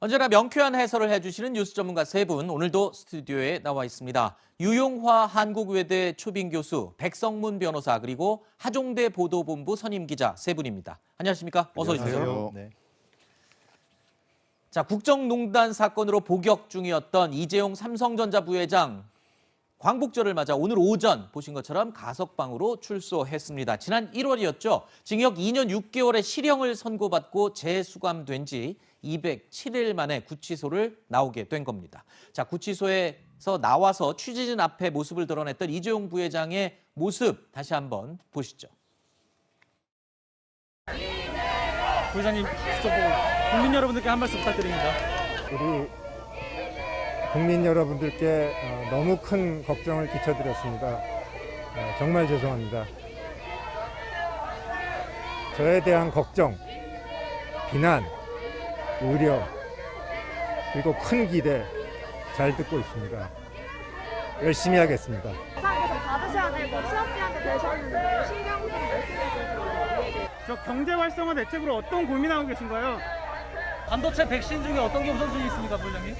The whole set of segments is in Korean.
언제나 명쾌한 해설을 해주시는 뉴스 전문가 세 분, 오늘도 스튜디오에 나와 있습니다. 유용화 한국외대 초빙 교수, 백성문 변호사, 그리고 하종대 보도본부 선임 기자 세 분입니다. 안녕하십니까? 어서 오십시오. 안녕하세요. 네. 자, 국정농단 사건으로 복역 중이었던 이재용 삼성전자 부회장, 광복절을 맞아 오늘 오전 보신 것처럼 가석방으로 출소했습니다. 지난 1월이었죠. 징역 2년 6개월의 실형을 선고받고 재수감된 지 207일 만에 구치소를 나오게 된 겁니다. 자, 구치소에서 나와서 취재진 앞에 모습을 드러냈던 이재용 부회장의 모습 다시 한번 보시죠. 부회장님, 국민 여러분들께 한 말씀 부탁드립니다. 우리 국민 여러분들께 너무 큰 걱정을 끼쳐드렸습니다. 정말 죄송합니다. 저에 대한 걱정, 비난, 우려, 그리고 큰 기대 잘 듣고 있습니다. 열심히 하겠습니다. 세상에서 받으셔야 되고 취업비한테 되셨는데 신경 좀 말씀해 주세요. 저 경제 활성화 대책으로 어떤 고민하고 계신가요? 반도체 백신 중에 어떤 게 우선순위 있습니까, 부회장님?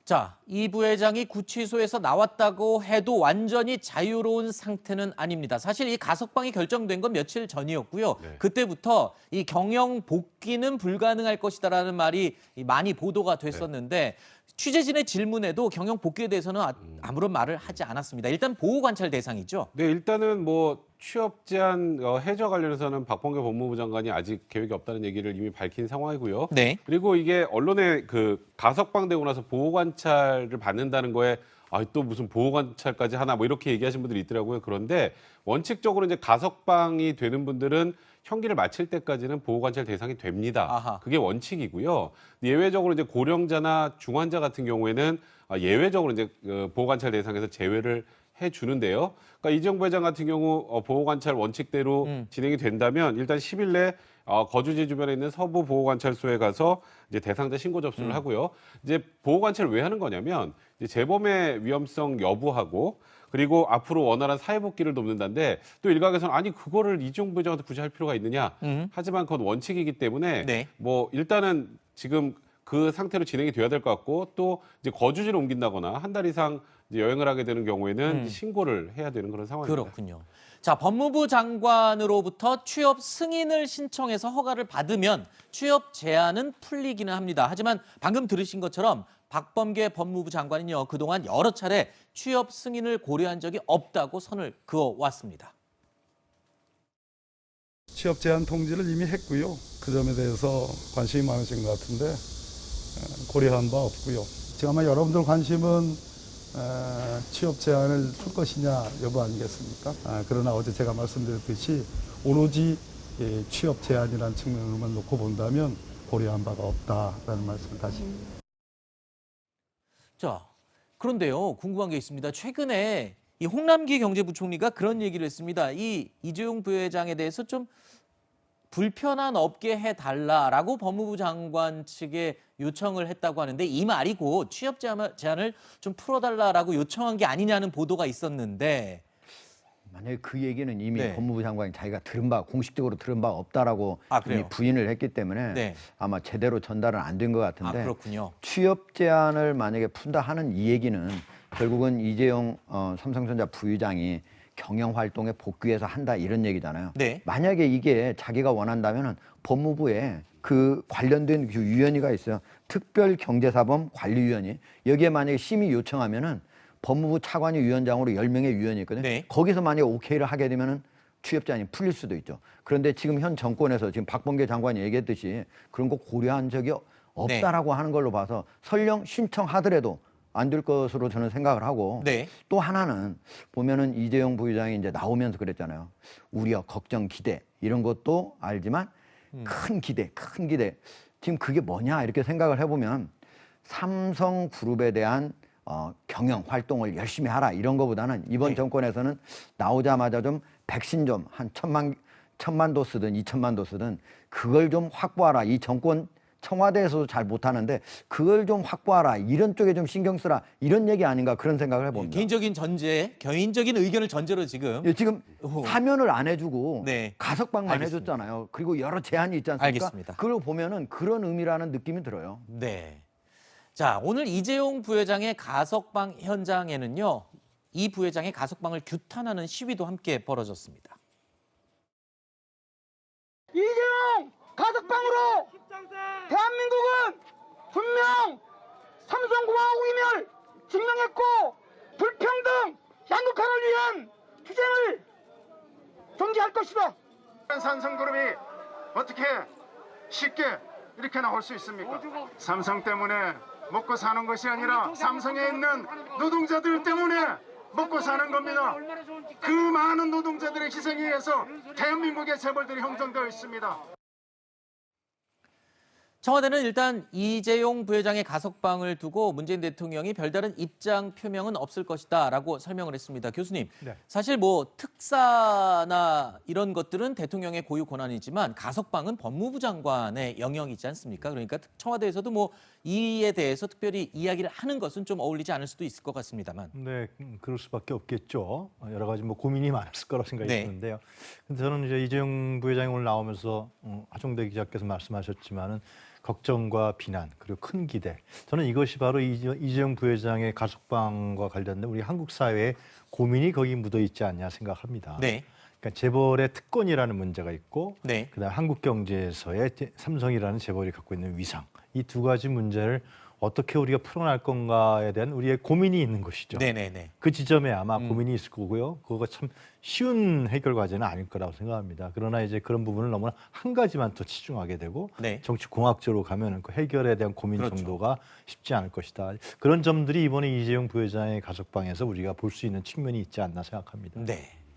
자, 이 부회장이 구치소에서 나왔다고 해도 완전히 자유로운 상태는 아닙니다. 사실 이 가석방이 결정된 건 며칠 전이었고요. 그때부터 이 경영 복귀는 불가능할 것이다라는 말이 많이 보도가 됐었는데 취재진의 질문에도 경영 복귀에 대해서는 아무런 말을 하지 않았습니다. 일단 보호관찰 대상이죠. 네, 일단은 뭐 취업 제한 해저 관련해서는 박범계 법무부 장관이 아직 계획이 없다는 얘기를 이미 밝힌 상황이고요. 네. 그리고 이게 언론에 그 가석방되고 나서 보호관찰을 받는다는 거에 또 무슨 보호관찰까지 하나 뭐 이렇게 얘기하신 분들이 있더라고요. 그런데 원칙적으로 이제 가석방이 되는 분들은 형기를 마칠 때까지는 보호관찰 대상이 됩니다. 아하. 그게 원칙이고요. 예외적으로 이제 고령자나 중환자 같은 경우에는 예외적으로 이제 보호관찰 대상에서 제외를 해주는데요. 그러니까 이재용 부회장 같은 경우 보호관찰 원칙대로 진행이 된다면 일단 10일 내 거주지 주변에 있는 서부 보호관찰소에 가서 이제 대상자 신고 접수를 하고요. 이제 보호관찰을 왜 하는 거냐면 이제 재범의 위험성 여부하고 그리고 앞으로 원활한 사회복귀를 돕는다는데 또 일각에서는 아니 그거를 이재용 부회장한테 굳이 할 필요가 있느냐. 하지만 그건 원칙이기 때문에 네. 뭐 일단은 지금 그 상태로 진행이 돼야 될 것 같고 또 이제 거주지를 옮긴다거나 한 달 이상 이제 여행을 하게 되는 경우에는 신고를 해야 되는 그런 상황입니다. 그렇군요. 자, 법무부 장관으로부터 취업 승인을 신청해서 허가를 받으면 취업 제한은 풀리기는 합니다. 하지만 방금 들으신 것처럼 박범계 법무부 장관은요, 그동안 여러 차례 취업 승인을 고려한 적이 없다고 선을 그어왔습니다. 취업 제한 통지를 이미 했고요. 그 점에 대해서 관심이 많으신 것 같은데 고려한 바 없고요. 지금 아마 여러분들 관심은 취업 제한을 풀 것이냐 여부 아니겠습니까? 그러나 어제 제가 말씀드렸듯이 오로지 취업 제한이라는 측면으로만 놓고 본다면 고려한 바가 없다라는 말씀을 다시. 자, 그런데요, 궁금한 게 있습니다. 최근에 이 홍남기 경제부총리가 그런 얘기를 했습니다. 이 이재용 부회장에 대해서 좀 불편함 없게 해달라라고 법무부 장관 측에 요청을 했다고 하는데 이 말이고 취업 제한을 좀 풀어달라라고 요청한 게 아니냐는 보도가 있었는데 만약에 그 얘기는 이미 네. 법무부 장관이 자기가 공식적으로 들은 바 없다라고 그래요? 이미 부인을 했기 때문에 네. 아마 제대로 전달은 안 된 것 같은데 그렇군요. 취업 제한을 만약에 푼다 하는 이 얘기는 결국은 이재용 삼성전자 부회장이 경영 활동에 복귀해서 한다 이런 얘기잖아요. 네. 만약에 이게 자기가 원한다면은 법무부에 그 관련된 그 위원회가 있어요. 특별경제사범 관리위원회. 여기에 만약에 심의 요청하면은 법무부 차관위 위원장으로 10명의 위원이 있거든요. 네. 거기서 만약에 오케이를 하게 되면은 취업 제한이 풀릴 수도 있죠. 그런데 지금 현 정권에서 지금 박범계 장관이 얘기했듯이 그런 거 고려한 적이 없다라고 하는 걸로 봐서 설령 신청하더라도 안 될 것으로 저는 생각을 하고 네. 또 하나는 보면은 이재용 부회장이 이제 나오면서 그랬잖아요. 우려, 걱정, 기대 이런 것도 알지만 큰 기대. 지금 그게 뭐냐 이렇게 생각을 해보면 삼성그룹에 대한 경영 활동을 열심히 하라 이런 거보다는 이번 정권에서는 나오자마자 좀 백신 좀 한 천만 도스든 2천만 도스든 그걸 좀 확보하라. 이 정권 청와대에서도 잘 못하는데 그걸 좀 확보하라, 이런 쪽에 좀 신경 쓰라, 이런 얘기 아닌가 그런 생각을 해봅니다. 개인적인 전제, 개인적인 의견을 전제로 지금. 예, 지금 사면을 안 해주고 네. 가석방만 알겠습니다. 해줬잖아요. 그리고 여러 제한이 있지 않습니까? 알겠습니다. 그걸 보면은 그런 의미라는 느낌이 들어요. 네. 자, 오늘 이재용 부회장의 가석방 현장에는요, 이 부회장의 가석방을 규탄하는 시위도 함께 벌어졌습니다. 이재용 가석방으로 대한민국은 분명 삼성공화국임을 증명했고 불평등 양극화를 위한 투쟁을 전개할 것이다. 삼성그룹이 어떻게 쉽게 이렇게 나올 수 있습니까? 삼성 때문에 먹고 사는 것이 아니라 삼성에 있는 노동자들 때문에 먹고 사는 겁니다. 그 많은 노동자들의 희생에 의해서 대한민국의 재벌들이 형성되어 있습니다. 청와대는 일단 이재용 부회장의 가석방을 두고 문재인 대통령이 별다른 입장 표명은 없을 것이다라고 설명을 했습니다. 교수님, 네. 사실 뭐 특사나 이런 것들은 대통령의 고유 권한이지만 가석방은 법무부 장관의 영역이지 않습니까? 그러니까 청와대에서도 뭐 이에 대해서 특별히 이야기를 하는 것은 좀 어울리지 않을 수도 있을 것 같습니다만. 네, 그럴 수밖에 없겠죠. 여러 가지 뭐 고민이 많았을 거라고 생각이 네. 드는데요. 근데 저는 이제 이재용 부회장이 오늘 나오면서 하종대 기자께서 말씀하셨지만은 걱정과 비난 그리고 큰 기대. 저는 이것이 바로 이재용 부회장의 가석방과 관련된 우리 한국 사회의 고민이 거기 묻어 있지 않냐 생각합니다. 네. 그러니까 재벌의 특권이라는 문제가 있고, 네. 그다음 한국 경제에서의 삼성이라는 재벌이 갖고 있는 위상, 이 두 가지 문제를 어떻게 우리가 풀어날 건가에 대한 우리의 고민이 있는 것이죠. 네네네. 그 지점에 아마 고민이 있을 거고요. 그거가 참 쉬운 해결 과제는 아닐 거라고 생각합니다. 그러나 이제 그런 부분을 너무나 한 가지만 더 치중하게 되고 네. 정치 공학적으로 가면은 그 해결에 대한 고민 그렇죠. 정도가 쉽지 않을 것이다. 그런 점들이 이번에 이재용 부회장의 가석방에서 우리가 볼 수 있는 측면이 있지 않나 생각합니다. 네.